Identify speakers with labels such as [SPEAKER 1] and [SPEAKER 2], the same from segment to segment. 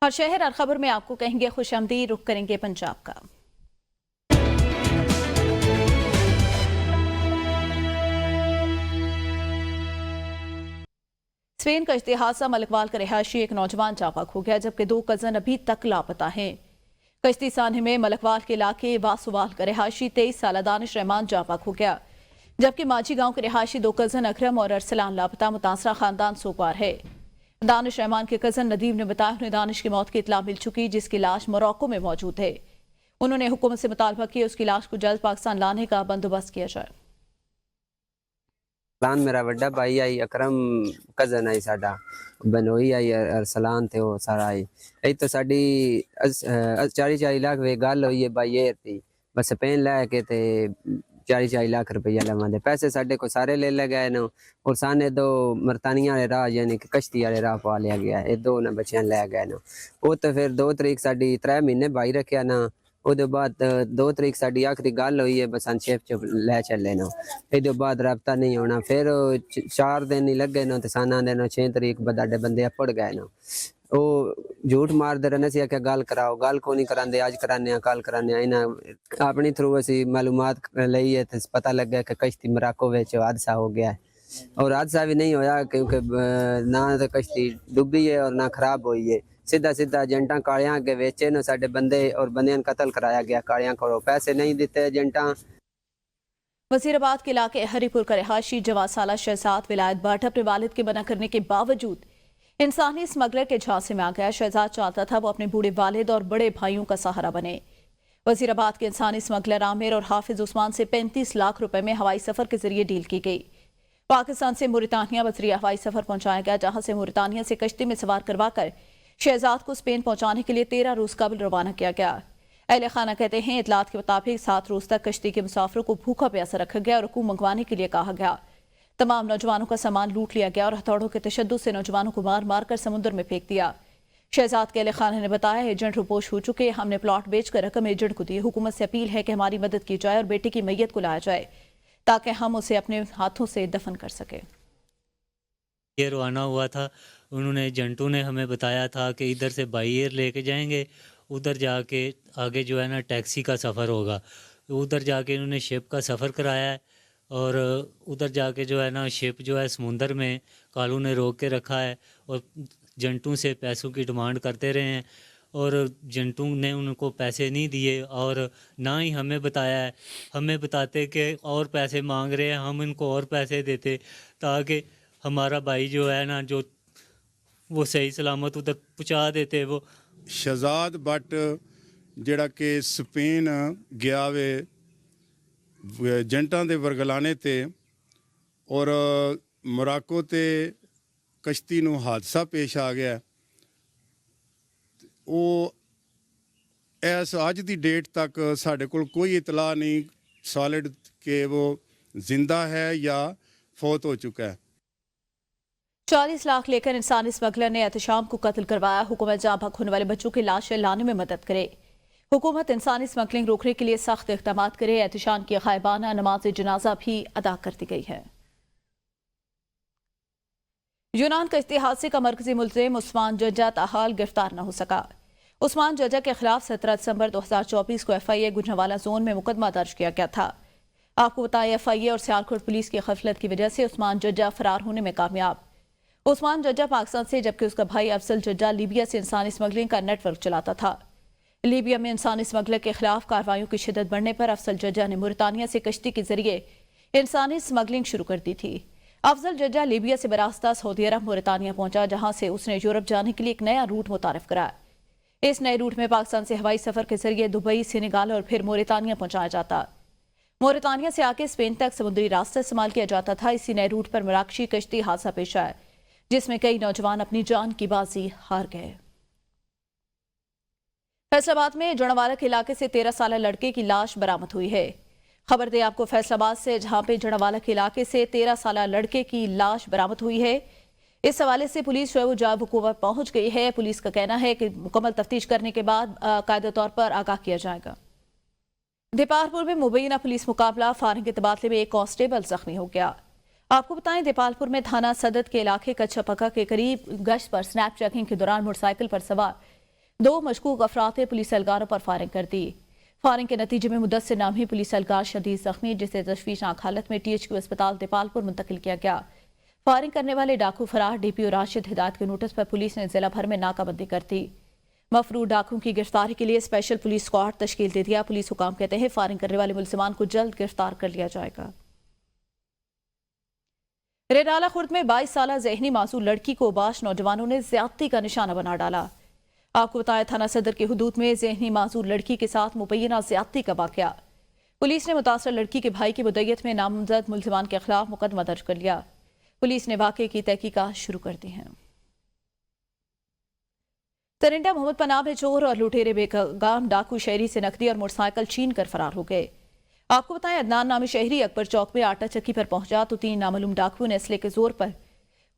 [SPEAKER 1] हर शहर हर खबर में आपको कहेंगे खुशामदीद। रुख करेंगे पंजाब का। स्पेन का इश्तिहासा मलकवाल का रिहायशी एक नौजवान जापाक हो गया, जबकि 2 कजन अभी तक लापता हैं। कश्ती सान्हे में मलकवाल के इलाके वासुवाल का रिहायशी 23 साल दानिश रहमान जापाक हो गया, जबकि माची गांव के रिहायशी 2 कजन अकरम और अरसलान लापता। मुतासरा खानदान सोगवार है। दानिश रहमान के कजन नदीम ने बताया उन्हें दानिश की मौत की इतला मिल चुकी, जिसकी लाश मोरक्को में मौजूद है। उन्होंने हुकूमत से मुतालबा किया उसकी लाश को जल्द पाकिस्तान लाने का बंदोबस्त किया जाए।
[SPEAKER 2] मेरा वड्डा भाई आई, अकरम कजन आई, साडा बनोई आई, अरसलान थे वो सारा आई। यही तो साड़ी 40 लाख वे गल हुई है भाई ये थी, बस पेन लैके थे 40 लाख रुपया लवांदे पैसे साडे को सारे ले गए न। और साने 2 मरतानिया वाले राह यानी कि कश्ती वाले राह पा लिया गया, ये 2 न बच्चे ले गए न। वो तो फिर 2 तरीक साड़ी 3 महीने भाई रखा ना। ਉਹਦੇ ਬਾਅਦ 2 ਤਰੀਕ ਸਾਡੀ ਆਖਰੀ ਗੱਲ ਹੋਈ ਹੈ, ਬਸ ਸ਼ਿਪ ਚ ਲੈ ਚੱਲੇ ਨਾ। ਇਹਦੇ ਬਾਅਦ ਰਾਬਤਾ ਨਹੀਂ ਹੋਣਾ। ਫਿਰ 4 ਦਿਨ ਹੀ ਲੱਗੇ ਨਾ ਤੇ ਸਾਨਾ ਦੇ ਨਾ 6 ਤਰੀਕ ਬਦਾਡੇ ਬੰਦੇ ਪੜ ਗਏ ਨਾ। ਉਹ ਝੂਠ ਮਾਰਦੇ ਰਹਿੰਦੇ ਸੀ ਕਿ ਗੱਲ ਕਰਾਓ, ਗੱਲ ਕੋ ਨਹੀਂ ਕਰਾਂਦੇ, ਅੱਜ ਕਰਾਨੇ ਆ ਕੱਲ ਕਰਾਨੇ ਆ। ਇਹਨਾਂ ਆਪਣੀ ਥਰੂ ਅਸੀਂ ਮਾਲੂਮਾਤ ਲਈ ਹੈ ਤੇ ਪਤਾ ਲੱਗਾ ਕਿ ਕਸ਼ਤੀ ਮਰਾਕੋ ਵਿੱਚ ਹਾਦਸਾ ਹੋ ਗਿਆ ਹੈ। और हादसा भी नहीं होया क्योंकि ना तो कश्ती डूबी है और ना खराब हुई है। सीधा सीधा एजेंटा कालियां के बेचे न साडे बंदे और बंदियां कत्ल कराया गया। कालियां को पैसे नहीं दिते एजेंटा।
[SPEAKER 1] वजीराबाद के इलाके हरीपुर का रिहायशी जवाद साला शहजाद विलायत भट्ट अपने वालिद के मना करने के बावजूद इंसानी स्मगलर के झांसे में आ गया। शहजाद चाहता था वो अपने बूढ़े वालिद और बड़े भाइयों का सहारा बने। वजीराबाद के इंसानी स्मगलर आमिर और हाफिज उस्मान से 35 लाख रुपए में हवाई सफर के जरिए डील की गई। पाकिस्तान से मुरितानिया बजरिया हवाई सफर पहुंचाया गया, जहां से मुरितानिया से कश्ती में सवार करवाकर शहजाद को स्पेन पहुंचाने के लिए 13 रोज कबल रवाना किया गया। अहले खाना कहते हैं इतलात के मुताबिक 7 रोज तक कश्ती के मुसाफिरों को भूखा प्यासा रखा गया और रकूम मंगवाने के लिए कहा गया। तमाम नौजवानों का सामान लूट लिया गया और हथौड़ों के तशद्दुद से नौजवानों को मार मार कर समुद्र में फेंक दिया। शहजाद के अहले खाना ने बताया एजेंट रुपोश हो चुके, हमने प्लॉट बेचकर रकम एजेंट को दी। हुकूमत से अपील है कि हमारी मदद की जाए और बेटे की मैयत को लाया जाए ताकि हम उसे अपने हाथों से दफन कर सके।
[SPEAKER 3] ये रवाना हुआ था, उन्होंने एजेंटों ने हमें बताया था कि इधर से बाई एयर लेके जाएंगे, उधर जाके आगे जो है ना टैक्सी का सफ़र होगा। उधर जाके इन्होंने शिप का सफ़र कराया है और उधर जाके जो है ना शिप जो है समुंदर में कालू ने रोक के रखा है और एजेंटों से पैसों की डिमांड करते रहे हैं और एजेंटों ने उनको पैसे नहीं दिए और ना ही हमें बताया है। हमें बताते कि और पैसे मांग रहे हैं, हम इनको और पैसे देते ताकि हमारा भाई जो है ना जो वो सही सलामत उधर पहुँचा देते। वो
[SPEAKER 4] शहजाद भट्ट ਜਿਹੜਾ ਕਿ ਸਪੇਨ ਗਿਆ ਵੇ ਏਜੰਟਾਂ ਦੇ ਵਰਗਲਾਣੇ ਤੇ ਔਰ ਮੋਰਾਕੋ ਤੇ ਕਸ਼ਤੀ ਨੂੰ ਹਾਦਸਾ ਪੇਸ਼ ਆ ਗਿਆ। ਉਹ ਇਸ ਅੱਜ ਦੀ ਡੇਟ ਤੱਕ ਸਾਡੇ ਕੋਲ ਕੋਈ ਇਤਲਾ ਨਹੀਂ ਸॉलिड ਕਿ ਉਹ ਜ਼ਿੰਦਾ ਹੈ ਜਾਂ फौत हो चुका है।
[SPEAKER 1] 40 लाख लेकर इंसानी स्मगलर ने एहतशाम को कत्ल करवाया। हुकूमत जहां भग होने वाले बच्चों की लाशें लाने में मदद करे। हुकूमत इंसानी स्मगलिंग रोकने के लिए सख्त इक़दाम करे। एहतशाम की गायबाना नमाज जनाजा भी अदा कर दी गई है। यूनान का इतिहासी का मरकजी मुल्ज़िम उस्मान जज्जा ताहाल गिरफ्तार न हो सका। उस्मान जज्जा के खिलाफ 17 दिसंबर 2024 को FIA गुजरांवाला जोन में मुकदमा दर्ज किया गया था। आपको बताया FIA और सियालकोट पुलिस की गफलत की वजह से उस्मान जज्जा फरार होने में कामयाब। उस्मान जज्जा पाकिस्तान से जबकि उसका भाई अफजल जज्जा लीबिया से इंसानी स्मगलिंग का नेटवर्क चलाता था। लीबिया में इंसानी स्मगलर के खिलाफ कार्रवाइयों की शिद्दत बढ़ने पर अफजल जज्जा ने मुरितानिया से कश्ती के जरिए इंसानी स्मगलिंग शुरू कर दी थी। अफजल जज्जा लीबिया से बरास्ता सऊदी अरब मुरितानिया पहुंचा, जहां से उसने यूरोप जाने के लिए एक नया रूट मुतारिफ कराया। इस नए रूट में पाकिस्तान से हवाई सफर के जरिए दुबई, सेनेगाल और फिर मोरितानिया पहुंचाया जाता। मोरितानिया से आके स्पेन तक समुद्री रास्ता इस्तेमाल किया जाता था। इसी नए रूट पर मराकशी कश्ती हादसा पेश आया, जिसमें कई नौजवान अपनी जान की बाजी हार गए। फैसलाबाद में जड़वाला के इलाके से 13 साल लड़के की लाश बरामद हुई है। खबर दे आपको फैसलाबाद से, जहां पे जड़वाला के इलाके से 13 साल लड़के की लाश बरामद हुई है। इस हवाले से पुलिस जो है वो जाब हुकूमत पहुंच गई है। पुलिस का कहना है कि मुकम्मल तफ्तीश करने के बाद कायदे तौर पर आगाह किया जाएगा। दीपालपुर में मुबैना पुलिस मुकाबला, फायरिंग के तबादले में एक कांस्टेबल जख्मी हो गया। आपको बताएं दीपालपुर में थाना सदद के इलाके कच्चा पक्का के करीब गश्त पर स्नैप चेकिंग के दौरान मोटरसाइकिल पर सवार 2 मशकूक अफराद ने पुलिस एहलकारों पर फायरिंग कर दी। फायरिंग के नतीजे में मुदस्सिर नामी पुलिस एहलकार शदीद जख्मी, जिसे तशवीशनाक हालत में THQ अस्पताल देपालपुर मुंतकिल किया गया। फायरिंग करने वाले डाकू फरार DPO राशिद हिदायत के नोटिस पर पुलिस ने जिला भर में नाकाबंदी कर दी। मफरूर डाकुओं की गिरफ्तारी के लिए स्पेशल पुलिस स्क्वाड तश्कील दे दिया। पुलिस हुकाम कहते हैं फायरिंग करने वाले मुलजिमान को जल्द गिरफ्तार कर लिया जाएगा। रेराला खुर्द में 22 साल ज़हनी मासूर लड़की को बाश नौजवानों ने ज्यादती का निशाना बना डाला। आपको बताया, थाना सदर के हुदूद में ज़हनी मासूर लड़की के साथ मुबैना ज्यादती का वाकया। पुलिस ने मुतासर लड़की के भाई की मुद्दत में नामजद मुलजिमान के खिलाफ मुकदमा दर्ज कर लिया। पुलिस ने वाकये की तहकीकात शुरू कर दी हैं। तरिंडा मोहम्मद पनाह में चोर और लुटेरे बेगाम डाकू शहरी से नकदी और मोटरसाइकिल छीन कर फरार हो गए। आपको बताएं, अदनान नामी शहरी अकबर चौक में आटा चक्की पर पहुंचा तो 3 नामालूम डाकुओं ने असले के जोर पर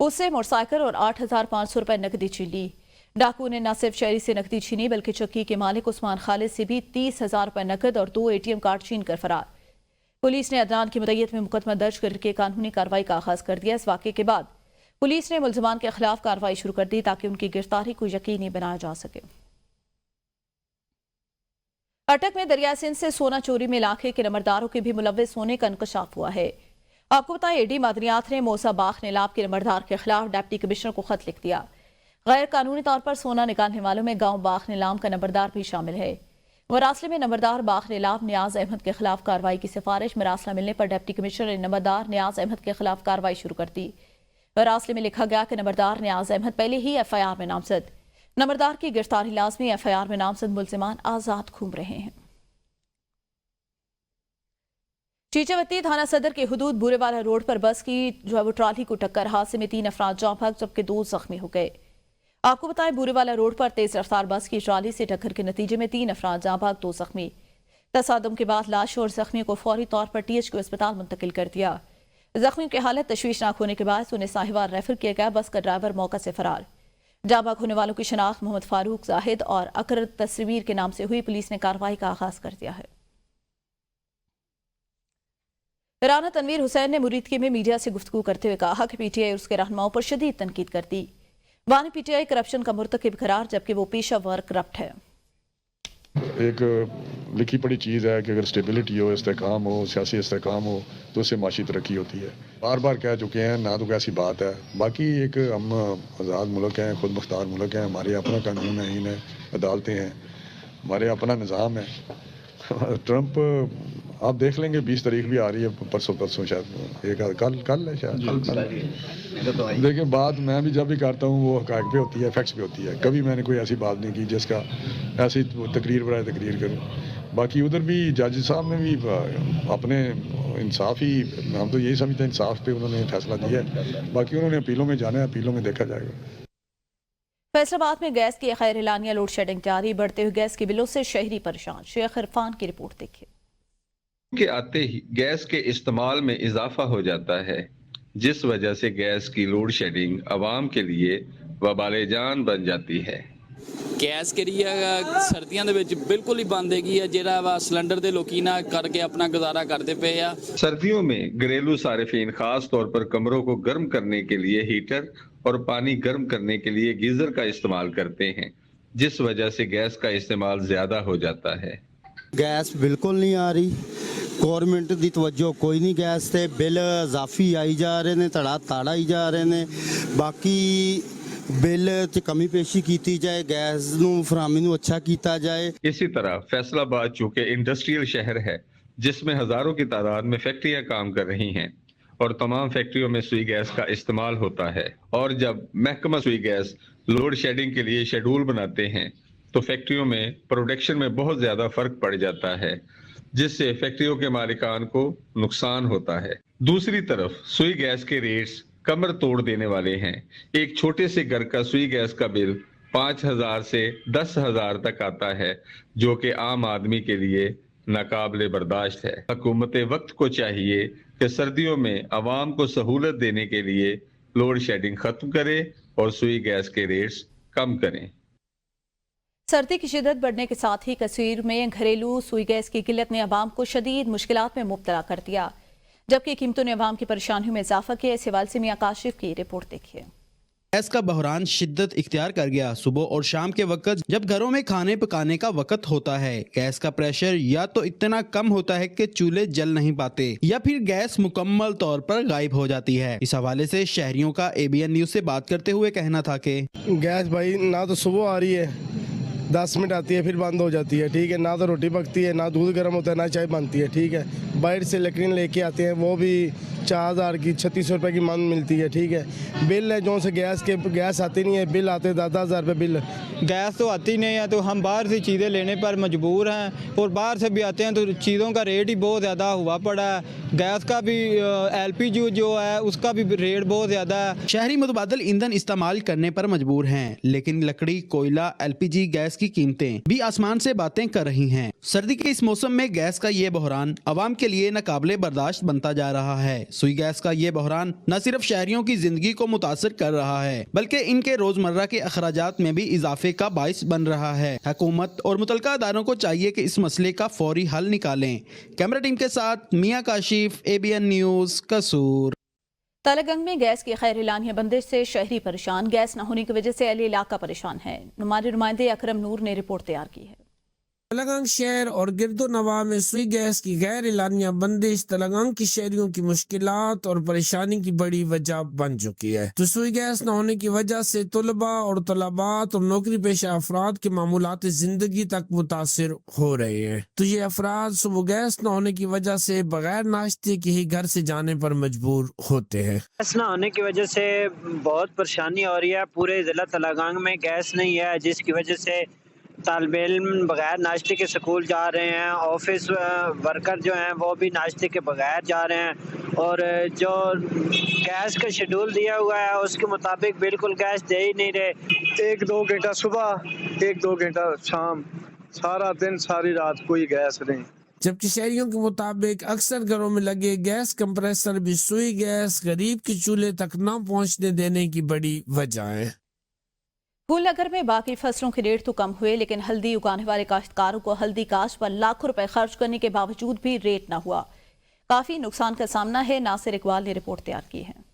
[SPEAKER 1] उससे मोटरसाइकिल और 8,500 रुपए नकदी छीन ली। डाकुओं ने न सिर्फ शहरी से नकदी छीनी बल्कि चक्की के मालिक उस्मान खालिद से भी 30,000 रुपए नकद और 2 ATM कार्ड छीन कर फरार। पुलिस ने अदनान की मुद्दत में मुकदमा दर्ज करके कानूनी कार्रवाई का आगाज कर दिया। इस वाकये के बाद पुलिस ने मुलजिमान के खिलाफ कार्रवाई शुरू कर दी ताकि उनकी गिरफ्तारी को यकीनी बनाया जा सके। अटक में दरिया सिंध से सोना चोरी में इलाके के नंबरदारों के भी मुलव्विस होने का इंकशाफ हुआ है। आपको बताएं, AD मादनियात ने मौसा बाग नेलाब के नंबरदार के खिलाफ डिप्टी कमिश्नर को खत लिख दिया। गैर कानूनी तौर पर सोना निकालने वालों में गांव बाग नीलाम का नंबरदार भी शामिल है। मरासले में नंबरदार बाग नीलाम नियाज अहमद के खिलाफ कार्रवाई की सिफारिश। मरासला मिलने पर डिप्टी कमिश्नर ने नंबरदार नियाज अहमद के खिलाफ कार्रवाई शुरू कर दी। मरासले में लिखा गया कि नंबरदार नियाज अहमद पहले ही FIR में नामजद। नंबरदार की गिरफ्तारी लाजमी। FIR में नामजद मुलजिमान आजाद घूम रहे हैं। चीचावती थाना सदर के हुदूद बूरेवाला रोड पर बस की ट्राली को टक्कर, हादसे में 3 अफराद जाँ बहक जबकि 2 जख्मी हो गए। आपको बताएं, बूरेवाला रोड पर तेज रफ्तार बस की ट्राली से टक्कर के नतीजे में 3 अफराद जाँ बहक 2 जख्मी। तसादम के बाद लाशों और जख्मियों को फौरी तौर पर THQ अस्पताल मुंतकिल कर दिया। जख्मियों की हालत तशवीशनाक होने के बाद उन्हें साहिवाल रेफर किया गया। बस का ड्राइवर मौका से फरार। जाँ बहक होने वालों की शनाख्त मोहम्मद फारूक, जाहिद और अकर तस्वीर के नाम से हुई। पुलिस ने कार्रवाई का आगाज कर दिया है। राना तनवीर हुसैन ने मुरीदकी में मीडिया से गुफ्तगू करते हुए कहा कि PTI और उसके रहनुमाओं पर शदीद तनकीद कर दी। वानी PTI करप्शन का मुर्तकिब करार, जबकि वो पेशा वर करप्ट है।
[SPEAKER 5] एक लिखी पड़ी चीज़ है कि अगर स्टेबिलिटी हो, इस्तेकाम हो, सियासी इस्तेकाम हो तो उससे माशी तरक्की होती है। बार बार कह चुके हैं, ना तो कैसी बात है। बाकी एक हम आज़ाद मुल्क हैं, खुद मुख्तार मुल्क हैं, हमारे अपना कानून है, आईन है, अदालतें हैं, हमारे अपना निज़ाम है। ट्रंप आप देख लेंगे 20 तारीख भी आ रही है, परसों शायद एक कल है शायद। देखिए, बात मैं भी जब भी करता हूँ वो हक़ाइक़ पे होती है, फैक्ट्स पे होती है। कभी मैंने कोई ऐसी बात नहीं की जिसका ऐसी तकरीर बराए तकरीर करूँ। बाकी उधर भी जज साहब ने भी अपने इंसाफ ही, हम तो यही समझते हैं इंसाफ पे उन्होंने फैसला दिया है। बाकी उन्होंने अपीलों में जाना है, अपीलों में देखा जाएगा।
[SPEAKER 1] फैसलाबाद में गैस की खैर एलानिया लोड शेडिंग जारी, बढ़ते हुए गैस के बिलों से शहरी परेशान। शेख इरफान की रिपोर्ट देखिए।
[SPEAKER 6] के आते ही गैस के इस्तेमाल में इजाफा हो जाता है, जिस वजह से गैस की लोड शेडिंग आवाम के लिए वबाले जान बन जाती है।
[SPEAKER 7] गैस करिए सर्दियों ਦੇ ਵਿੱਚ ਬਿਲਕੁਲ ਹੀ ਬੰਦ ਹੈਗੀ ਹੈ, ਜਿਹੜਾ ਵਾ ਸਿਲੰਡਰ ਦੇ ਲੋਕੀ ਨਾ ਕਰਕੇ ਆਪਣਾ ਗੁਜ਼ਾਰਾ ਕਰਦੇ ਪਏ ਆ।
[SPEAKER 6] सर्दियों में घरेलू सारिफिन खास तौर पर कमरों को गर्म करने के लिए हीटर और पानी गर्म करने के लिए गीजर का इस्तेमाल करते हैं, जिस वजह से गैस का इस्तेमाल ज्यादा हो जाता है।
[SPEAKER 8] गैस बिल्कुल नहीं आ रही, गौरमेंट की तवज्जो कोई नहीं गैस से, बिल इजाफी आई जा रहे हैं, ताड़ा ही जा रहे हैं। बाकी बिल च कमी पेशी की जाए, गैस फराहमी अच्छा किया जाए।
[SPEAKER 6] इसी तरह फैसलाबाद चूंकि इंडस्ट्रियल शहर है जिसमें हजारों की तादाद में फैक्ट्रियां काम कर रही हैं और तमाम फैक्ट्रियों में सुई गैस का इस्तेमाल होता है, और जब महकमा सुई गैस लोड शेडिंग के लिए शेड्यूल बनाते हैं तो फैक्ट्रियों में प्रोडक्शन में बहुत ज्यादा फर्क पड़ जाता है, जिससे फैक्ट्रियों के मालिकान को नुकसान होता है। दूसरी तरफ सुई गैस के रेट्स कमर तोड़ देने वाले हैं। एक छोटे से घर का सुई गैस का बिल 5,000 से 10,000 तक आता है, जो कि आम आदमी के लिए नाकाबिले बर्दाश्त है। हुकूमत वक्त को चाहिए कि सर्दियों में आवाम को सहूलत देने के लिए लोड शेडिंग खत्म करे और सुई गैस के रेट्स कम करें।
[SPEAKER 1] सर्दी की शिद्दत बढ़ने के साथ ही कश्मीर में घरेलू सुई गैस की किल्लत ने आवाम को शदीद मुश्किलात में मुब्तला कर दिया, जबकि कीमतों ने आवाम की परेशानियों में इजाफा किया। इस हवाले से मियां काशिफ की रिपोर्ट देखिए।
[SPEAKER 9] गैस का बहरान शिद्दत इख्तियार कर गया। सुबह और शाम के वक्त जब घरों में खाने पकाने का वक्त होता है, गैस का प्रेशर या तो इतना कम होता है कि चूल्हे जल नहीं पाते या फिर गैस मुकम्मल तौर पर गायब हो जाती है। इस हवाले से शहरियों का ABN न्यूज से बात करते हुए कहना था कि
[SPEAKER 10] गैस भाई ना तो सुबह आ रही है, 10 मिनट आती है फिर बंद हो जाती है, ठीक है। ना तो रोटी पकती है, ना दूध गर्म होता है, ना चाय बनती है, ठीक है। बाहर से लकड़ी लेके आते हैं, वो भी 4000 की 3600 रुपए की मन मिलती है, ठीक है। बिल है जो से गैस आती नहीं है, बिल आते 10,000 रुपये बिल।
[SPEAKER 11] गैस तो आती नहीं है तो हम बाहर से चीज़ें लेने पर मजबूर हैं, और बाहर से भी आते हैं तो चीज़ों का रेट ही बहुत ज़्यादा हुआ पड़ा है। गैस का भी LPG जो है उसका भी रेट बहुत ज़्यादा है।
[SPEAKER 9] शहरी मुतबादल ईंधन इस्तेमाल करने पर मजबूर हैं, लेकिन लकड़ी, कोयला, LPG गैस की कीमतें भी आसमान से बातें कर रही हैं। सर्दी के इस मौसम में गैस का ये बहरान अवाम के लिए नाकाबिले बर्दाश्त बनता जा रहा है। सुई गैस का ये बहरान न सिर्फ शहरियों की जिंदगी को मुतासर कर रहा है, बल्कि इनके रोजमर्रा के अखराजात में भी इजाफे का बाइस बन रहा है। हुकूमत और मुतल्लिका अदारों को चाहिए कि इस मसले का फौरी हल निकालें। कैमरा टीम के साथ मियां काशिफ, ABN न्यूज, कसूर।
[SPEAKER 1] तलगंग में गैस की खैर एलानिया बंदिश से शहरी परेशान। गैस न होने की वजह से अहले इलाका परेशान है। हमारे नुमाइंदे अकरम नूर ने रिपोर्ट तैयार की है।
[SPEAKER 12] तलंगाना शहर और गिरदो नवा में सुई गैस की गैर एलानिया बंदिश तलंगाना की शहरियों की मुश्किलात और परेशानी की बड़ी वजह बन चुकी है। तो सुई गैस न होने की वजह से तलबा और तलबात और नौकरी पेशा अफराद के मामूलात जिंदगी तक मुतासिर हो रहे हैं। तो ये अफराद सुबह गैस न होने की वजह से बगैर नाश्ते के ही घर से जाने पर मजबूर होते हैं।
[SPEAKER 13] गैस न होने की वजह से बहुत परेशानी हो रही है। पूरे जिला तेलंगाना में गैस नहीं है, जिसकी वजह से तालिबे इल्म बगैर नाश्ते के स्कूल जा रहे हैं। ऑफिस वर्कर जो हैं वो भी नाश्ते के बगैर जा रहे हैं, और जो गैस का शेड्यूल दिया हुआ है उसके मुताबिक बिल्कुल गैस दे ही नहीं रहे।
[SPEAKER 14] 1-2 घंटा सुबह, 1-2 घंटा शाम, सारा दिन सारी रात कोई गैस नहीं।
[SPEAKER 12] जबकि शहरियों के मुताबिक अक्सर घरों में लगे गैस कंप्रेसर भी सुई गैस गरीब के चूल्हे तक न पहुंचने देने की बड़ी वजह है।
[SPEAKER 1] फूलनगर में बाकी फसलों के रेट तो कम हुए, लेकिन हल्दी उगाने वाले काश्तकारों को हल्दी काश्त पर लाखों रुपए खर्च करने के बावजूद भी रेट न हुआ। काफी नुकसान का सामना है। नासिर इकबाल ने रिपोर्ट तैयार की है।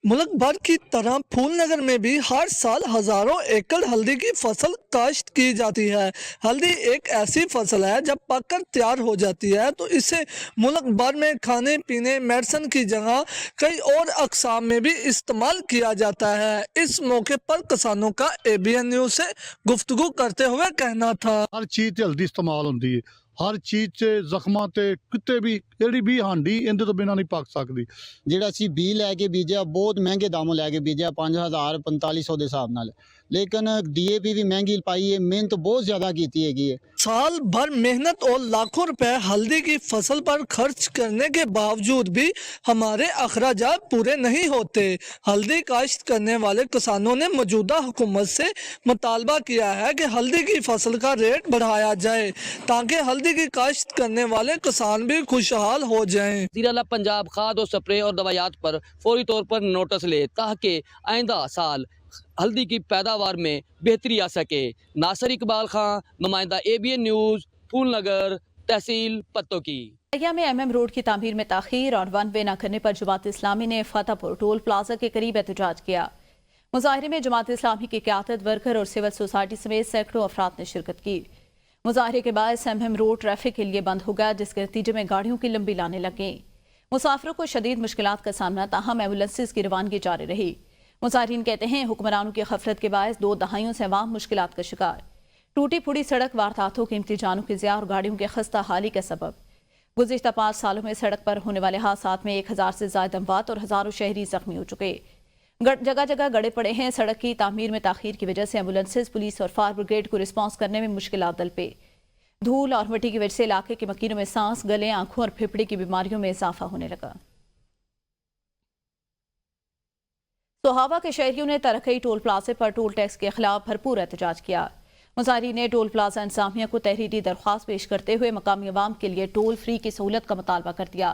[SPEAKER 15] मुल्क भर की तरह फूलनगर में भी हर साल हजारों एकड़ हल्दी की फसल काश्त की जाती है। हल्दी एक ऐसी फसल है जब पककर तैयार हो जाती है तो इसे मुल्क भर में खाने पीने मेडिसिन की जगह कई और अकसाम में भी इस्तेमाल किया जाता है। इस मौके पर किसानों का ABN न्यूज से गुफ्तगू करते हुए कहना था,
[SPEAKER 16] हर चीज़ ते हल्दी इस्तेमाल होती है, हर चीज़ से जख्मां ते किते भी ਜਿਹੜੀ ਵੀ ਹਾਂਡੀ ਇਹਦੇ ਤੋਂ ਬਿਨਾਂ ਨਹੀਂ ਪੱਕ ਸਕਦੀ।
[SPEAKER 8] ਜਿਹੜਾ ਅਸੀਂ ਬੀ ਲੈ ਕੇ ਬੀਜਿਆ ਬਹੁਤ ਮਹਿੰਗੇ ਦਾਮੋਂ ਲੈ ਕੇ ਬੀਜਿਆ 5000 4500 ਦੇ ਹਿਸਾਬ ਨਾਲ, लेकिन DAP भी महंगी पाई है, मेहनत बहुत ज़्यादा की है।
[SPEAKER 15] साल भर मेहनत और लाखों रुपए हल्दी की फसल पर खर्च करने के बावजूद भी हमारे अखराजात पूरे नहीं होते। हल्दी काश्त करने वाले किसानों ने मौजूदा हुकूमत से मुतालबा किया है कि हल्दी की फसल का रेट बढ़ाया जाए ताकि हल्दी की काश्त करने वाले किसान भी खुशहाल हो जाएं।
[SPEAKER 17] वज़ीर-ए-आला पंजाब खाद और स्प्रे और दवायात पर फौरी तौर पर नोटिस ले ताकि आइंदा साल हल्दी की पैदावार में बेहतरी आ सके। नासिर इकबाल खान, नुमाइंदा ABN न्यूज़, फूलनगर, तहसील पत्तो की।
[SPEAKER 1] में MM रोड की तामीर में ताखीर और वन वे न करने पर जमात इस्लामी ने फतेहपुर टोल प्लाजा के करीब एहतजाज किया। मुजाहरे में जमात इस्लामी की क़यादत, वर्कर और सिविल सोसाइटी समेत सैकड़ों अफराद ने शिरकत की। मुजाहरे के बाद MM रोड ट्रैफिक के लिए बंद हो गया, जिसके नतीजे में गाड़ियों की लंबी लाने लगी। मुसाफिरों को शदीद मुश्किलात का सामना, ताहम एम्बुलेंसेज की रवानगी जारी रही। मुजाहिरीन कहते हैं हुक्मरानों की गफलत के बायस 2 दहाइयों से अवाम मुश्किलात का शिकार। टूटी फूटी सड़क, वारदातों, कीमती जानों की ज़िया और गाड़ियों के खस्ता हाली का सबब। गुज़िश्ता 5 सालों में सड़क पर होने वाले हादसात में 1000 से ज़ायद अमवात और हज़ारों शहरी जख्मी हो चुके। जगह जगह गड़े पड़े हैं। सड़क की तामीर में ताखीर की वजह से एम्बुलेंसेज, पुलिस और फायर ब्रिगेड को रिस्पॉन्स करने में मुश्किलात दल पे। धूल और मिट्टी की वजह से इलाके के मकीनों में सांस, गले, आंखों और फेफड़े की बीमारियों में इजाफा होने लगा। सोहावा के शहरियों ने तरक्की टोल प्लाजे पर टोल टैक्स के खिलाफ भरपूर एहतजाज किया। मुजाहिरीन ने टोल प्लाजा इंतजामिया को तहरीरी दरख्वास्त पेश करते हुए मकामी अवाम के लिए टोल फ्री की सहूलत का मुतालबा कर दिया।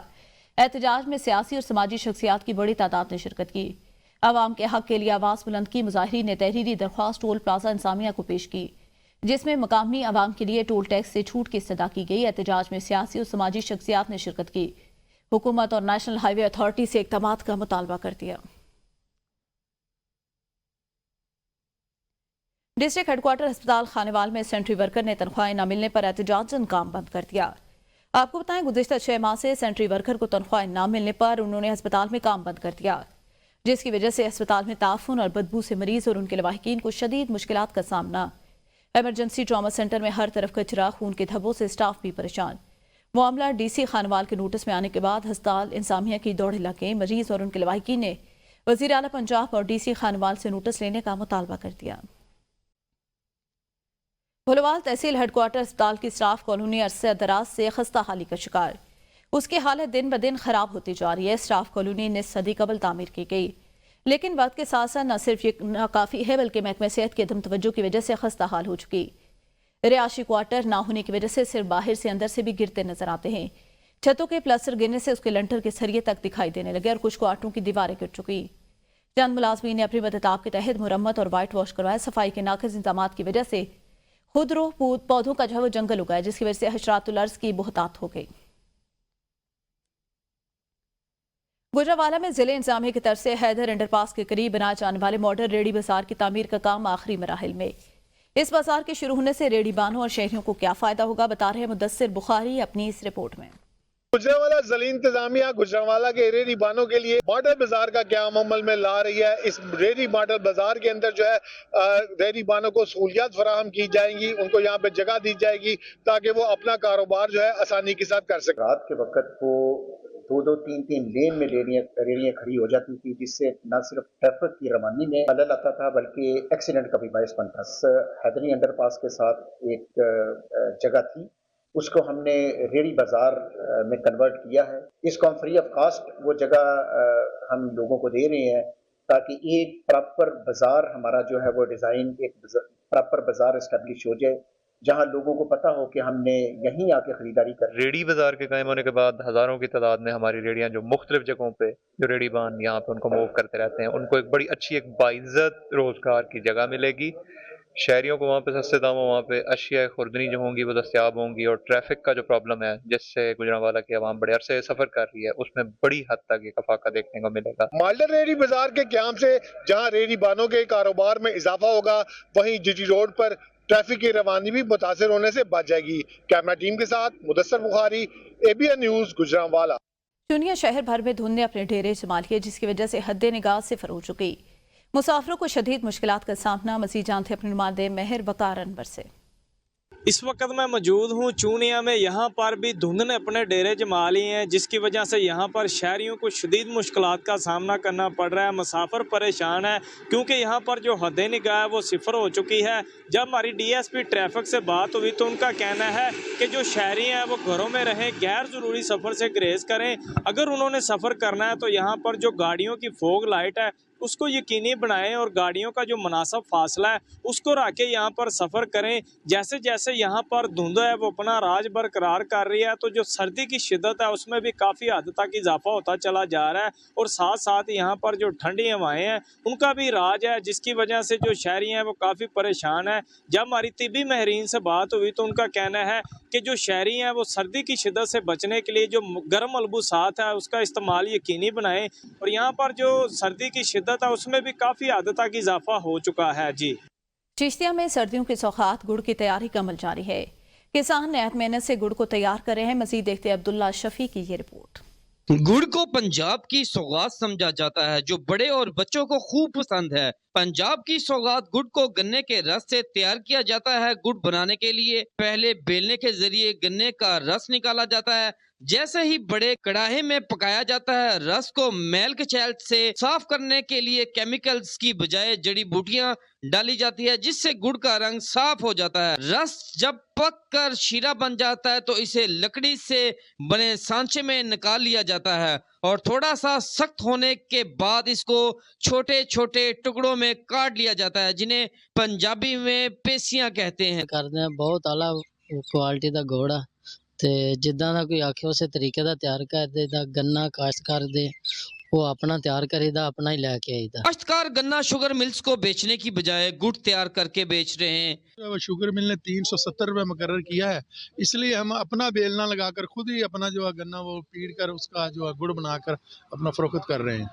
[SPEAKER 1] एहतजाज में सियासी और समाजी शख्सियात की बड़ी तादाद ने शिरकत की। अवाम के हक के लिए आवाज़ बुलंद की। मुजाहिरीन ने तहरीरी दरख्वास्त टोल प्लाजा इंतजामिया को पेश की, जिसमें मकामी अवाम के लिए टोल टैक्स से छूट की इस्तदा की गई। एहतजाज में सियासी और समाजी शख्सियात ने शिरकत की। हुकूमत और नेशनल हाईवे अथॉरिटी से इक़दामात का मुतालबा कर दिया। डिस्ट्रिक्ट हेडक्वार्टर अस्पताल खानेवाल में सेंट्री वर्कर ने तनख्वाहें न मिलने पर एहतजाजन काम बंद कर दिया। आपको बताएं, गुज़िश्ता 6 माह से सेंट्री वर्कर को तनख्वाहें न मिलने पर उन्होंने अस्पताल में काम बंद कर दिया, जिसकी वजह से अस्पताल में ताफुन और बदबू से मरीज और उनके लवाहिकीन को शदीद मुश्किलात का सामना। एमरजेंसी ट्रॉमा सेंटर में हर तरफ कचरा, खून के धब्बों से स्टाफ भी परेशान। मामला डीसी खानवाल के नोटिस में आने के बाद अस्पताल इंसामिया की दौड़ लगे मरीज और उनके लवाहिकीन ने वज़ीर आला पंजाब और डीसी खानवाल से नोटिस लेने का मुतालबा कर दिया। भोलवाल तहसील हेडक्वार्टर अस्पताल की स्टाफ कॉलोनी अरसे दराज से खस्ता हाली का शिकार। उसकी हालत दिन ब दिन खराब होती जा रही है। स्टाफ कॉलोनी ने सदी कबल तामीर की गई, लेकिन वक्त के साथ साथ न सिर्फ ये नाकाफी है बल्कि महकमे सेहत की अदम तवज्जो की वजह से खस्ता हाल हो चुकी। रिहायशी क्वार्टर ना होने की वजह से सिर्फ बाहर से अंदर से भी गिरते नजर आते हैं। छतों के प्लास्टर गिरने से उसके लंटर के सरिये तक दिखाई देने लगे और कुछ क्वार्टरों की दीवारें गिर चुकी। चंद मुलाजमीन ने अपनी मदताब के तहत मुरम्मत और वाइट वॉश करवाया। सफाई के नाक़िस इंतजाम की वजह से खुदरो पौधों का जो है वो जंगल उगाया, जिसकी वजह से हशरातुल अर्ज़ की बहुतात हो गई। गुजरांवाला में जिले इंतजामिया की तरफ से हैदर अंडरपास के करीब बनाए जाने वाले मॉडर्न रेडी बाजार की तामीर का काम आखिरी मराहिल में। इस बाजार के शुरू होने से रेडी बानों और शहरियों को क्या फायदा होगा, बता रहे हैं मुदस्सिर बुखारी अपनी इस रिपोर्ट में।
[SPEAKER 18] गुजरांवाला ज़िली इंतजामिया गुजरांवाला के रेडी बानों के लिए मॉडल बाजार का क़याम अमल में ला रही है। इस रेडी मॉडल बाजार के अंदर जो है रेडी बानों को सहूलियात फराहम की जाएंगी, उनको यहाँ पे जगह दी जाएगी ताकि वो अपना कारोबार जो है आसानी के साथ कर सकें।
[SPEAKER 19] रात के वक्त वो दो तीन लेन में रेडियाँ खड़ी हो जाती थी, जिससे न सिर्फ ट्रैफिक की रवानी में खलल आता था बल्कि एक्सीडेंट का भी बायस बनता। हैदरी अंडरपास के साथ एक जगह थी, उसको हमने रेडी बाजार में कन्वर्ट किया है। इसको हम फ्री ऑफ कास्ट वो जगह हम लोगों को दे रहे हैं ताकि एक प्रॉपर बाजार हमारा जो है वो डिज़ाइन एक प्रॉपर बाजार इस्टेब्लिश हो जाए, जहां लोगों को पता हो कि हमने यहीं आके खरीदारी कर।
[SPEAKER 20] रेडी बाजार के कायम होने के बाद हज़ारों की तादाद में हमारी रेडियाँ जो मुख्तलिफ जगहों पे जो रेडी बान यहाँ पे उनको मूव करते रहते हैं, उनको एक बड़ी अच्छी एक बाइज़्ज़त रोज़गार की जगह मिलेगी। शहरियों को वहाँ पे सस्ते दामों वहाँ पे अशिया खुर्दनी जो होंगी वो दस्तियाब होंगी, और ट्रैफिक का जो प्रॉब्लम है जिससे गुजरांवाला की आवाम बड़े अरसे सफ़र कर रही है, उसमें बड़ी हद तक ये कफाका देखने को मिलेगा।
[SPEAKER 18] मॉडल रेडी बाजार के क़याम से जहाँ रेडी बानों के कारोबार में इजाफा होगा, वहीं जीटी रोड पर ट्रैफिक की रवानी भी मुतासर होने से बच जाएगी। कैमरा टीम के साथ मुदस्सिर बुखारी, ABN न्यूज़, गुजरांवाला।
[SPEAKER 1] चुनिया शहर भर में धुंध ने अपने डेरे जमा लिए, जिसकी वजह से हद निगाह सिफर हो चुकी। मुसाफिरों को शदीद मुश्किलात का सामना। मज़ीद जानते अपने नुमाइंदे मेहर वकार अनवर से।
[SPEAKER 21] इस वक्त मैं मौजूद हूँ चूनिया में। यहाँ पर भी धुंध ने अपने डेरे जमा लिए हैं, जिसकी वजह से यहाँ पर शहरियों को शदीद मुश्किलात का सामना करना पड़ रहा है। मुसाफिर परेशान है क्योंकि यहाँ पर जो हद निगाह है वो सिफर हो चुकी है। जब हमारी DSP ट्रैफिक से बात हुई तो उनका कहना है कि जो शहरी हैं वो घरों में रहें, गैर ज़रूरी सफ़र से गुरेज करें। अगर उन्होंने सफ़र करना है तो यहाँ पर जो गाड़ियों की फोग लाइट है उसको यकीनी बनाएं और गाड़ियों का जो मुनासिब फासला है उसको रख के यहाँ पर सफ़र करें। जैसे जैसे यहाँ पर धुंध है वो अपना राज बरकरार कर रही है, तो जो सर्दी की शिद्दत है उसमें भी काफ़ी हद तक इजाफा होता चला जा रहा है, और साथ साथ यहाँ पर जो ठंडी हवाएं हैं उनका भी राज है, जिसकी वजह से जो शहरी हैं वो काफ़ी परेशान है। जब हमारी तिबी महरीन से बात हुई तो उनका कहना है कि जो शहरी हैं वो सर्दी की शिद्दत से बचने के लिए जो गर्म मलबूसात है उसका इस्तेमाल यकीनी बनाएं, और यहाँ पर जो सर्दी की शिद्दत था उसमें भी काफी हद तक इजाफा हो चुका है। जी,
[SPEAKER 1] चिश्तिया में सर्दियों की सौगात गुड़ की तैयारी का अमल जारी है। किसान नहायत मेहनत से गुड़ को तैयार कर रहे हैं। मजीद देखते अब्दुल्ला शफी की ये रिपोर्ट।
[SPEAKER 22] गुड़ को पंजाब की सौगात समझा जाता है जो बड़े और बच्चों को खूब पसंद है। पंजाब की सौगात गुड़ को गन्ने के रस से तैयार किया जाता है। गुड़ बनाने के लिए पहले बेलने के जरिए गन्ने का रस निकाला जाता है। जैसे ही बड़े कड़ाहे में पकाया जाता है, रस को मैल कचैल से साफ करने के लिए केमिकल्स की बजाय जड़ी बूटियां डाली जाती है, जिससे गुड़ का रंग साफ हो जाता है। रस जब पक कर शीरा बन जाता है तो इसे लकड़ी से बने सांचे में निकाल लिया जाता है, और थोड़ा सा सख्त होने के बाद इसको छोटे छोटे टुकड़ों में काट लिया जाता है, जिन्हें पंजाबी में पेसियां कहते हैं।
[SPEAKER 23] करते हैं बहुत आला क्वालिटी का घोड़ा ते जिदा का कोई आखे उस तरीके का तैयार करते, गन्ना काश्त करते, वो अपना तैयार करीदा अपना ही लेके आईदा।
[SPEAKER 22] काश्तकार गन्ना शुगर मिल्स को बेचने की बजाय गुड़ तैयार करके बेच रहे हैं।
[SPEAKER 16] शुगर मिल ने 370 रुपये मुकर्रर किया है, इसलिए हम अपना बेलना लगाकर खुद ही अपना जो है गन्ना वो पीड़ कर उसका जो है गुड़ बनाकर अपना फरोख्त कर रहे हैं।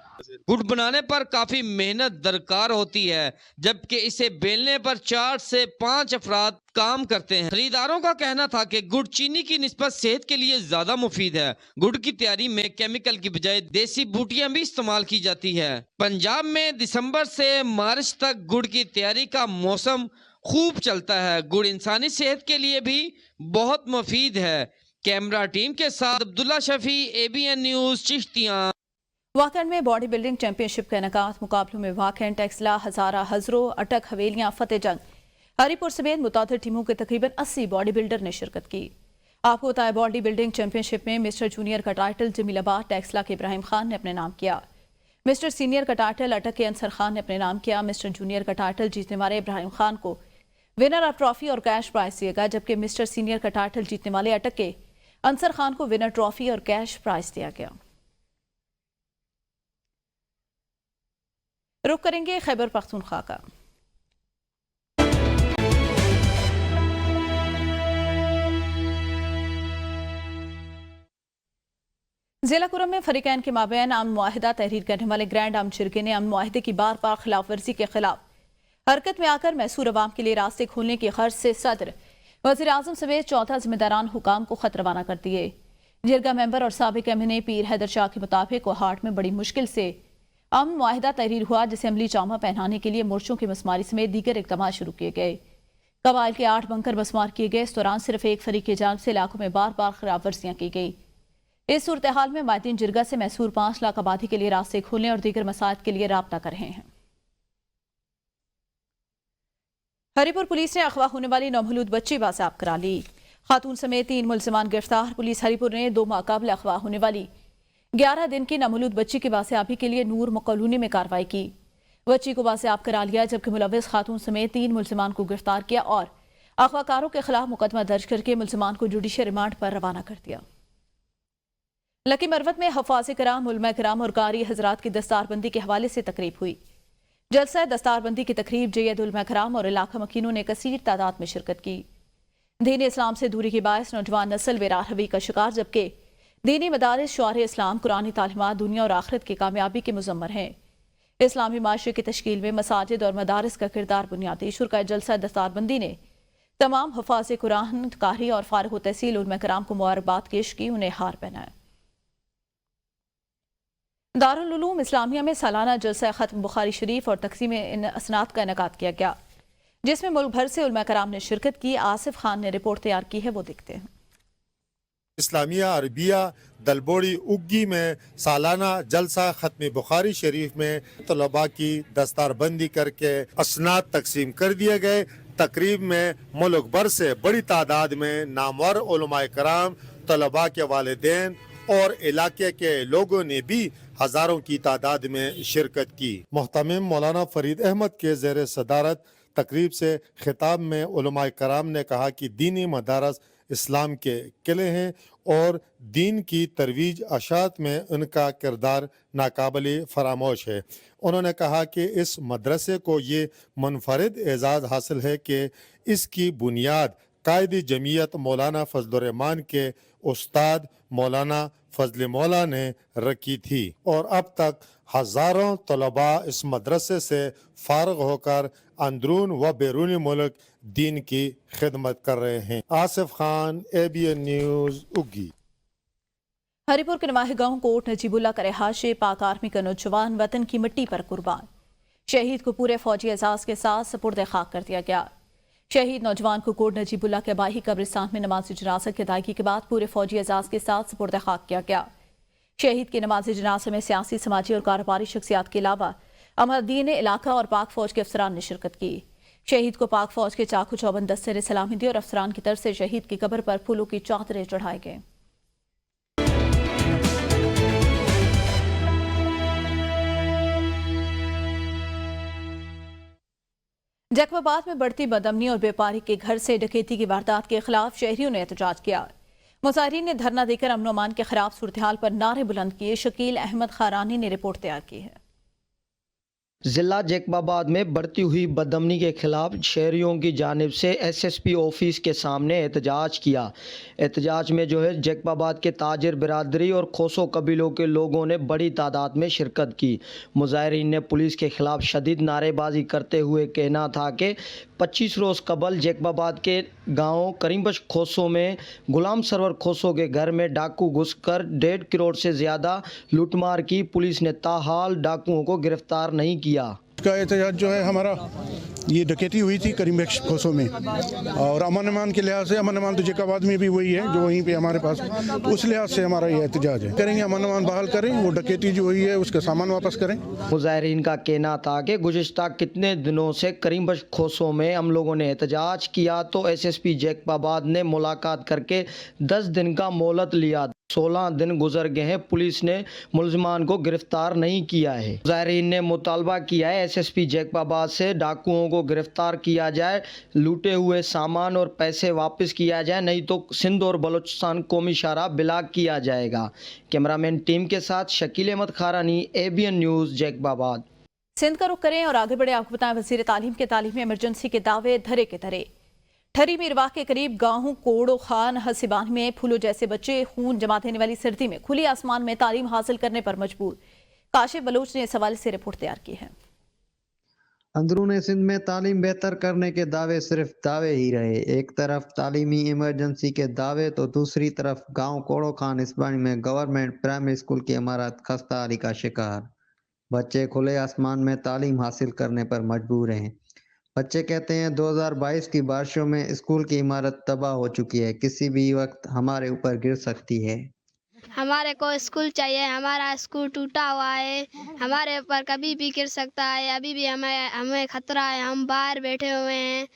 [SPEAKER 22] गुड़ बनाने पर काफी मेहनत दरकार होती है, जबकि इसे बेलने पर 4 से 5 अफराद काम करते हैं। खरीदारों का कहना था कि गुड़ चीनी की निस्बत सेहत के लिए ज्यादा मुफीद है। गुड़ की तैयारी में केमिकल की बजाय देसी बूटियां भी इस्तेमाल की जाती है। पंजाब में दिसंबर से मार्च तक गुड़ की तैयारी का मौसम खूब चलता है। गुड़ इंसानी सेहत के लिए भी बहुत मुफीद है। कैमरा टीम के साथ अब्दुल्ला शफी, ABN न्यूज, चिश्तियां।
[SPEAKER 1] वाकंड में बॉडी बिल्डिंग चैंपियनशिप के इनेकात मुकाबलों में वाकंड, टेक्सला, हजारा, हजरो, अटक, हवेलियां, फतेह जंग, हरीपुर समेत मुतादिद टीमों के तकरीबन 80 बॉडी बिल्डर ने शिरकत की। आपको बताया बॉडी बिल्डिंग चैंपियनशिप में मिस्टर जूनियर का टाइटल जमीलाबाद टेक्सला के इब्राहिम खान ने अपने नाम किया। मिस्टर सीनियर का टाइटल अटक के अंसर खान ने अपने नाम किया। मिस्टर जूनियर का टाइटल जीतने वाले इब्राहिम खान को विनर ऑफ ट्रॉफी और कैश प्राइज दिएगा, जबकि मिस्टर सीनियर का टाइटल जीतने वाले अटक के अंसर खान को विनर ट्रॉफी और कैश प्राइज दिया गया। रुक करेंगे खैबर पख्तूनख्वा का। जिला कुरम में फरीकैन के माबैन अमन मुआहिदा तहरीर करने वाले ग्रैंड अमन शिरके ने अमन मुआहिदे की बार बार खिलाफ वर्जी के खिलाफ हरकत में आकर मैसूर अवाम के लिए रास्ते खोलने की गर्ज से सदर, वज़ीर आज़म समेत 14 जिम्मेदारान हुकाम को खत रवाना कर दिए। जिरगा मेंबर और साबिक MNA पीर हैदर शाह के मुताबिक कोहाट में बड़ी मुश्किल से अमन मुआहिदा तहरीर हुआ, जिसे अमली जामा पहनाने के लिए मोर्चों की मसमारी समेत दीगर इक़दाम शुरू किए गए। कबाइल के 8 बंकर मसमार किए गए। इस दौरान सिर्फ एक फरीक की जानिब से इलाकों में बार बार खिलाफ वर्जियां की गई। इस सूरत हाल में मायदीन जिरगा से मैसूर 5 लाख आबादी के लिए रास्ते खोलने और दीगर मसाइल के लिए राब्ता कर रहे हैं। हरीपुर पुलिस ने अगवा होने वाली नौमहलूद बच्ची बाज़ाब करा ली। खातून समेत 3 मुलजमान गिरफ्तार। पुलिस हरीपुर ने 2 माह कबल अगवा होने वाली 11 दिन की नौमहलूद बच्ची की बाज़ियाबी के लिए नूर मुकलूनी में कार्रवाई की। बच्ची को बाज़ियाब करा लिया, जबकि मुलविस खातून समेत 3 मुलजमान को गिरफ्तार किया और अगवाकारों के खिलाफ मुकदमा दर्ज करके मुलजमान को जुडिशल रिमांड पर रवाना कर दिया। लकी मरवत में हफ़ाज़ कराम, उलमा कराम और कारी हजरात की दस्तारबंदी के हवाले से तकरीब हुई। जलसा दस्तारबंदी की तकरीब जैयद उलमा कराम और इलाका मकीनों ने कसीर तादाद में शिरकत की। दीन इस्लाम से दूरी के बायस नौजवान नस्ल बेराहवी का शिकार, जबकि दीनी मदारिस शुआरे इस्लाम कुरानी तालीमात दुनिया और आखिरत की कामयाबी के मुज़म्मर हैं। इस्लामी माशरे की तश्कील में मसाजिद और मदारिस का किरदार बुनियादी। शुरका जलसा दस्तारबंदी ने तमाम हफ़ाज़ कुरान, कारी और फारिग तहसील उलमा कराम को मुबारकबाद पेश की, उन्हें हार पहनाया। दारुल उलूम इस्लामिया में सालाना जलसा खत्म बुखारी शरीफ और तकसीम असनाद का इनेकाद किया गया, जिसमें मुल्क भर से उलमा कराम ने शिरकत की। आसिफ खान ने रिपोर्ट तैयार की है, वो देखते हैं।
[SPEAKER 2] इस्लामिया अरबिया दलबोड़ी उग्गी में सालाना जलसा खत्म बुखारी शरीफ में तलबा की दस्तारबंदी करके असनाद तकसीम कर दिए गए। तकरीब में मुल्क भर से बड़ी तादाद में नामवर उलमाए कराम, तलबा के वालिदैन और इलाके के लोगों ने भी हजारों की तादाद में शिरकत की। मोहतमिम मौलाना फरीद अहमद के ज़ेर सदारत तकरीब से खिताब में उलमाए कराम ने कहा कि दीनी मदारस इस्लाम के किले हैं और दीन की तरवीज अशात में उनका किरदार नाकाबिले फरामोश है। उन्होंने कहा कि इस मदरसे को ये मुनफरिद एजाज़ हासिल है कि इसकी बुनियाद कायदी जमीयत मौलाना फजल रहमान के उस्ताद मौलाना फजल मौला ने रखी थी और अब तक हजारों तलबा इस मदरसे से फारग होकर अंदरून व बैरून मुल्क दीन की खिदमत कर रहे हैं। आसिफ खान, ABN न्यूज, उग्गी।
[SPEAKER 1] हरीपुर के नवाही गांव कोट नजीबुल्ला का रहायशी पाक आर्मी का नौजवान वतन की मिट्टी पर कुर्बान। शहीद को पूरे फौजी एजाज के साथ सपुर्द खाक कर दिया गया। शहीद नौजवान को कोट नजीबुल्ला के आबाई कब्रिस्तान में नमाज जनाजा की अदायगी के बाद पूरे फौजी एजाज के साथ सपुर्द खाक किया गया। शहीद की नमाज जनाजा में सियासी, समाजी और कारोबारी शख्सियात के अलावा अमरदीन इलाका और पाक फौज के अफसरान ने शिरकत की। शहीद को पाक फौज के चाकू चौबंद दस्ते ने सलामी दी और अफसरान की तरफ से शहीद की कब्र पर फूलों की चादरें चढ़ाए गए। जैकबाबाद में बढ़ती बदअमनी और व्यापारी के घर से डकैती की वारदात के खिलाफ शहरियों ने एहतजाज किया। मुजाहिरीन ने धरना देकर अमन अमान के खराब सूरत हाल पर नारे बुलंद किए। शकील अहमद खारानी ने रिपोर्ट तैयार की है।
[SPEAKER 3] जिला जैकबाबाद में बढ़ती हुई बदअमनी के खिलाफ शहरियों की जानिब से SSP ऑफिस के सामने एहतजाज किया। एहतजाज में जैकबाबाद के ताजिर बिरादरी और खोसो कबीलों के लोगों ने बड़ी तादाद में शिरकत की। मुजाहिरीन ने पुलिस के खिलाफ शदीद नारेबाजी करते हुए कहना था कि 25 रोज़ कबल जैकबाबाद के गांव करीमबख्श खोसो में गुलाम सरवर खोसो के घर में डाकू घुसकर 1.5 करोड़ से ज़्यादा लूटमार की। पुलिस ने ताहाल डाकुओं को गिरफ्तार नहीं किया।
[SPEAKER 4] का एहतजाज जो है हमारा, ये डकैती हुई थी करीमबख्श खोसो में, और अमन अमान के लिहाज से, अमन अमान तो जैकबाबाद में भी वही है जो वहीं पे हमारे पास, उस लिहाज से हमारा ये एहतजाज है। करेंगे, अमन अमान बहाल करें, वो डकैती जो हुई है उसका सामान वापस करें।
[SPEAKER 3] मुजाहिरीन का कहना था कि गुज़िश्ता कितने दिनों से करीमबख्श खोसो में हम लोगों ने एहतजाज किया तो SSP जैकबाबाद ने मुलाकात करके 10 दिन का मोहलत लिया। 16 दिन गुजर गए हैं, पुलिस ने मुलजमान को गिरफ्तार नहीं किया है। मुजाहिरीन ने मुतालबा किया है SSP जैकबाबाद से डाकुओं को गिरफ्तार किया जाए, लूटे हुए सामान और पैसे वापस किया जाए, नहीं तो सिंध और बलूचिस्तान कौमी शाहराह ब्लॉक किया जाएगा। कैमरामैन टीम के साथ शकील अहमद खारानी, ABN न्यूज़ जैकबाबाद।
[SPEAKER 1] सिंध का रुख करें और आगे बढ़े। आपको बताएं, वज़ीर तालीम के तालीमी इमरजेंसी के दावे धरे के धरे। ठरी मीरवाह के करीब गांव कोड़ो खान हसीबान में फूलों जैसे बच्चे खून जमा देने वाली सर्दी में खुली आसमान में तालीम हासिल करने पर मजबूर। काशिफ बलोच ने इस हवाले से रिपोर्ट तैयार की है।
[SPEAKER 5] अंदरूनी सिंध में तालीम बेहतर करने के दावे सिर्फ दावे ही रहे। एक तरफ तालीमी इमरजेंसी के दावे तो दूसरी तरफ गांव कोड़ो खान हसीबान में गवर्नमेंट प्राइमरी स्कूल की इमारत खस्ता हाली का शिकार। बच्चे खुले आसमान में तालीम हासिल करने पर मजबूर हैं। बच्चे कहते हैं 2022 की बारिशों में स्कूल की इमारत तबाह हो चुकी है, किसी भी वक्त हमारे ऊपर गिर सकती है।
[SPEAKER 24] हमारे को स्कूल चाहिए, हमारा स्कूल टूटा हुआ है, हमारे ऊपर कभी भी गिर सकता है। अभी भी हमें खतरा है, हम बाहर बैठे हुए हैं,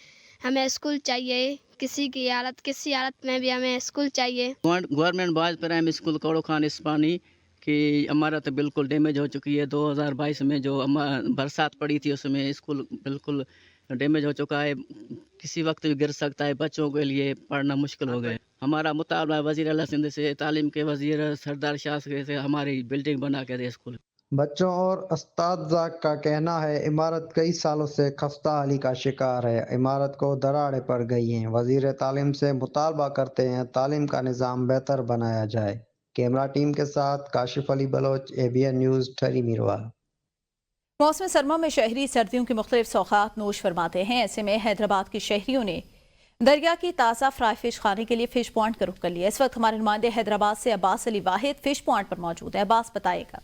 [SPEAKER 24] हमें स्कूल चाहिए। किसी हालत में भी हमें स्कूल चाहिए।
[SPEAKER 25] गवर्नमेंट बॉयज़ प्राइमरी स्कूल कोड़ो खान हसीबानी की इमारत बिल्कुल डैमेज हो चुकी है। 2022 में जो बरसात पड़ी थी उसमें स्कूल बिल्कुल डैमेज हो चुका है, किसी वक्त भी गिर सकता है। बच्चों के लिए पढ़ना मुश्किल हो गया। हमारा मुतालबा वज़ीर आला सिंध से, तालीम के वज़ीर सरदार शाह से हमारी बिल्डिंग बना के दे स्कूल।
[SPEAKER 5] बच्चों और अस्तादा का कहना है इमारत कई सालों से खस्ता हाली का शिकार है, इमारत को दरारें पड़ गई हैं। वज़ीर तालीम से मुतालबा करते हैं तालीम का निज़ाम बेहतर बनाया जाए। कैमरा टीम के साथ काशिफ अली बलोच, ABN न्यूज़, ठरी मीरवाह।
[SPEAKER 1] मौसम सरमा में शहरी सर्दियों की मुख्तलिफ सौगात नोश फरमाते हैं। ऐसे में हैदराबाद के शहरियों ने दरिया की ताज़ा फ्राई फिश खाने के लिए फिश पॉइंट का रुख कर लिया। इस वक्त हमारे नुमाइंदे हैदराबाद से अब्बास अली वाहिद फिश पॉइंट पर मौजूद है। अब्बास बताएगा।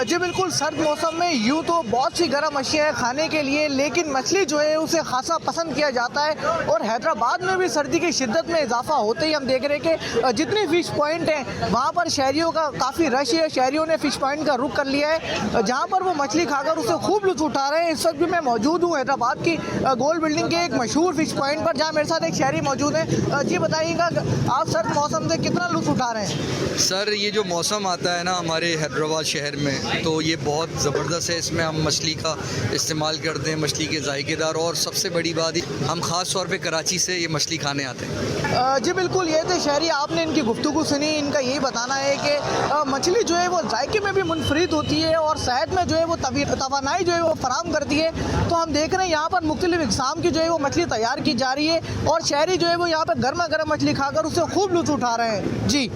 [SPEAKER 26] जी बिल्कुल, सर्द मौसम में यूँ तो बहुत सी गर्म अशिया है खाने के लिए, लेकिन मछली जो है उसे खासा पसंद किया जाता है। और हैदराबाद में भी सर्दी की शिद्दत में इजाफा होते ही हम देख रहे हैं कि जितने फ़िश पॉइंट हैं वहाँ पर शहरियों का काफ़ी रश है। शहरियों ने फ़िश पॉइंट का रुख कर लिया है, जहाँ पर वो मछली खाकर उसे खूब लुत्फ़ उठा रहे हैं। इस वक्त भी मैं मौजूद हूँ हैदराबाद की गोल बिल्डिंग के एक मशहूर फ़िश पॉइंट पर, जहाँ मेरे साथ एक शहरी मौजूद है। जी बताइएगा, आप सर्द मौसम से कितना लुत्फ़ उठा रहे हैं?
[SPEAKER 27] सर, ये जो मौसम आता है ना हमारे हैदराबाद शहर में, तो ये बहुत ज़बरदस्त है। इसमें हम मछली का इस्तेमाल करते हैं, मछली के जायकेदार, और सबसे बड़ी बात हम ख़ास तौर पे कराची से ये मछली खाने आते हैं।
[SPEAKER 26] जी बिल्कुल, ये थे शहरी, आपने इनकी गुफ्तगू सुनी। इनका यही बताना है कि मछली जो है वो जायके में भी मुनफरिद होती है और सेहत में जो है वो तवानाई जो है वो फराम करती है। तो हम देख रहे हैं यहाँ पर मुख्तलिफ इक़साम की जो है वो मछली तैयार की जा रही है और शहरी जो है वो यहाँ पर गर्मा गर्म मछली खाकर उससे खूब लुत्फ़ उठा रहे हैं। जी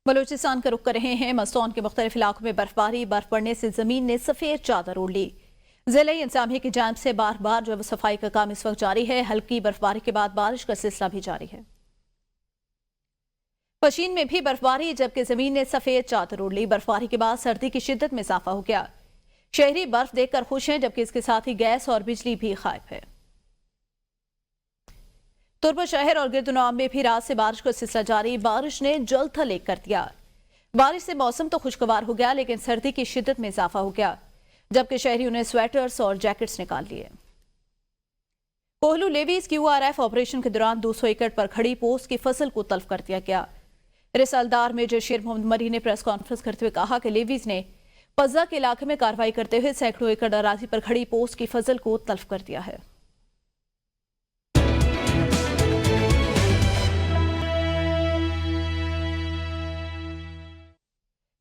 [SPEAKER 1] बलूचिस्तान का रुख कर रहे हैं। मस्तौन के मुख्तलिफ इलाकों में बर्फबारी, बर्फ पड़ने से जमीन ने सफेद चादर ओढ़ ली। जिला इंतजामिया की जानिब से बार बार जो सफाई का काम इस वक्त जारी है। हल्की बर्फबारी के बाद बारिश का सिलसिला भी जारी है। पशीन में भी बर्फबारी, जबकि जमीन ने सफेद चादर ओढ़ ली। बर्फबारी के बाद सर्दी की शिद्दत में इजाफा हो गया। शहरी बर्फ देखकर खुश हैं, जबकि इसके साथ ही गैस और बिजली भी गायब है। तुर्बा शहर और गिरदुनवाब में भी रात से बारिश का सिलसिला जारी। बारिश ने जल थल एक कर दिया। बारिश से मौसम तो खुशगवार हो गया, लेकिन सर्दी की शिद्दत में इजाफा हो गया, जबकि शहरियों ने स्वेटर्स और जैकेट्स निकाल लिए। कोहलू लेवीज QRF ऑपरेशन के दौरान 200 एकड़ पर खड़ी पोस्ट की फसल को तल्फ कर दिया गया। रिसालदार मेजर शेर मोहम्मद मरी ने प्रेस कॉन्फ्रेंस करते हुए कहा कि लेवीज ने पज़्ज़ा के इलाके में कार्रवाई करते हुए सैकड़ों एकड़ अराजी पर खड़ी पोस्ट की फसल को तल्फ कर दिया है।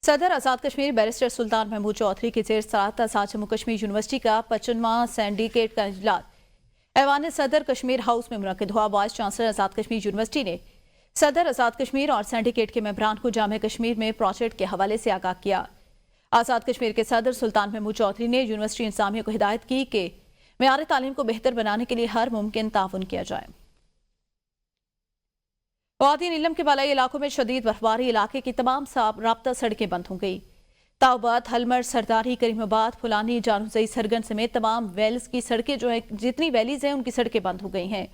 [SPEAKER 1] सदर आज़ाद कश्मीर बैरिस्टर सुल्तान महमूद चौधरी की ज़ेर सदारत आज जम्मू कश्मीर यूनिवर्सिटी का 55वां सिंडिकेट का इजलास ऐवान सदर कश्मीर हाउस में मुनक्किद हुआ। Vice chancellor Azad Kashmir university ने सदर आज़ाद कश्मीर और सिंडिकेट के मेंबरान को जामे कश्मीर में प्रोजेक्ट के हवाले से आगाह किया। आज़ाद कश्मीर के सदर सुल्तान महमूद चौधरी ने यूनिवर्सिटी इंतजामिया को हिदायत की कि मेयार तालीम को बेहतर बनाने के लिए हर मुमकिन ताउन किया जाए। वादी नीलम के बालाई इलाकों में शदीद बर्फबारी, इलाके की तमाम राब्ता सड़कें बंद हो गई। ताउबाद, हलमर, सरदारी, करीमाबाद, फुलानी, जानूजई, सरगन समेत तमाम वेल्स की सड़कें जो है जितनी वैलीज हैं उनकी सड़कें बंद हो गई हैं।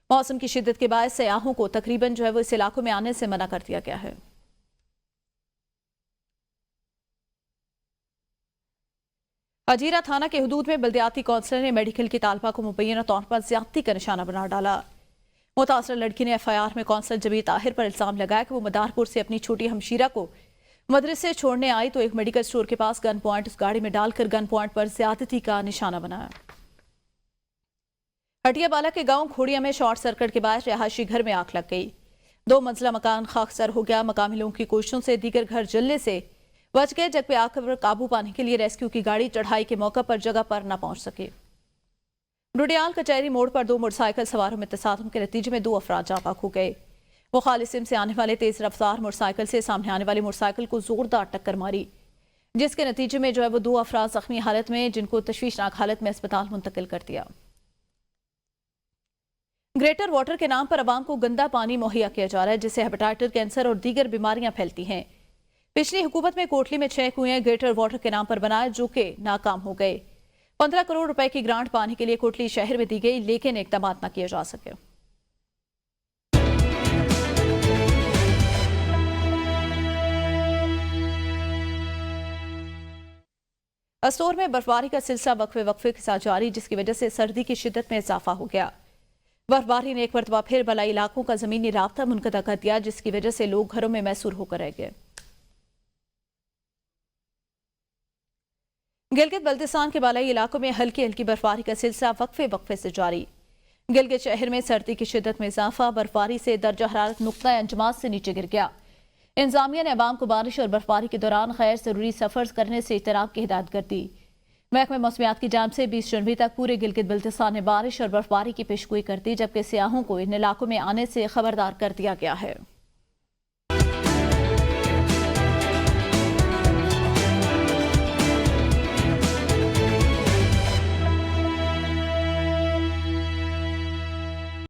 [SPEAKER 1] मौसम की शिद्दत के बाद सयाहों को तकरीबन जो है वो इस इलाकों में आने से मना कर दिया गया है। अजीरा थाना के हुदूद में बल्दियाती कौंसलर ने मेडिकल की तालबा को मुबैना तौर पर ज्यादती का निशाना बना डाला। मुतासर लड़की ने FIR में कौंसलर जबीर ताहिर पर इल्जाम लगाया कि वो मदारपुर से अपनी छोटी हमशीरा को मदरसे छोड़ने आई तो एक मेडिकल स्टोर के पास गन पॉइंट उस गाड़ी में डालकर गन पॉइंट पर ज्यादती का निशाना बनाया। हटियाबाला के गांव खोड़िया में शॉर्ट सर्किट के बाद रिहायशी घर में आग लग गई। 2 मंजिला मकान खाकसर हो गया। मकामी लोगों की कोशिशों से दीगर घर जलने से बच गए, जबकि आग पर काबू पाने के लिए रेस्क्यू की गाड़ी चढ़ाई के मौके पर जगह पर न पहुंच सके। रुडियाल कचहरी मोड़ पर 2 मोटरसाइकिल सवारों में तसादुम के नतीजे में 2 अफराद जाबाक हो गए। मुखालिसिम से आने वाले तेज रफ्तार मोटरसाइकिल से सामने आने वाली मोटरसाइकिल को जोरदार टक्कर मारी, जिसके नतीजे में जो है वो 2 अफराद जख्मी हालत में, जिनको तशवीशनाक हालत में अस्पताल मुंतकिल कर दिया। ग्रेटर वाटर के नाम पर आवाम को गंदा पानी मुहैया किया जा रहा है, जिससे हेपेटाइटिस, कैंसर और दीगर बीमारियां फैलती हैं। पिछली हुकूमत में कोटली में 6 कुएं ग्रेटर वाटर के नाम पर बनाए, जो कि नाकाम हो गए। 15 करोड़ रुपए की ग्रांट पाने के लिए कोटली शहर में दी गई, लेकिन इकदाम न किए जा सके। अस्तोर में बर्फबारी का सिलसिला वक्फे के साथ जारी, जिसकी वजह से सर्दी की शिद्दत में इजाफा हो गया। बर्फबारी ने एक मरतबा फिर बलाई इलाकों का जमीनी राब्ता मुनक़ता कर दिया, जिसकी वजह से लोग घरों में मैसूर होकर रह गए। गिलगित बल्तिस्तान के बालाई इलाकों में हल्की हल्की बर्फबारी का सिलसिला वक्फे से जारी। गिलगित शहर में सर्दी की शिद्दत में इजाफा, बर्फबारी से दर्जा हरारत नुक्ता अंजमात से नीचे गिर गया। इंतजामिया ने अवाम को बारिश और बर्फबारी के दौरान गैर जरूरी सफर करने से इजतनाब की हिदायत कर दी। महकमे मौसमियात की जानिब से 20 जनवरी तक पूरे गिलगित बल्तिस्तान में बारिश और बर्फबारी की पेशगोई कर दी, जबकि सियाहों को इन इलाकों में आने से खबरदार कर दिया गया है।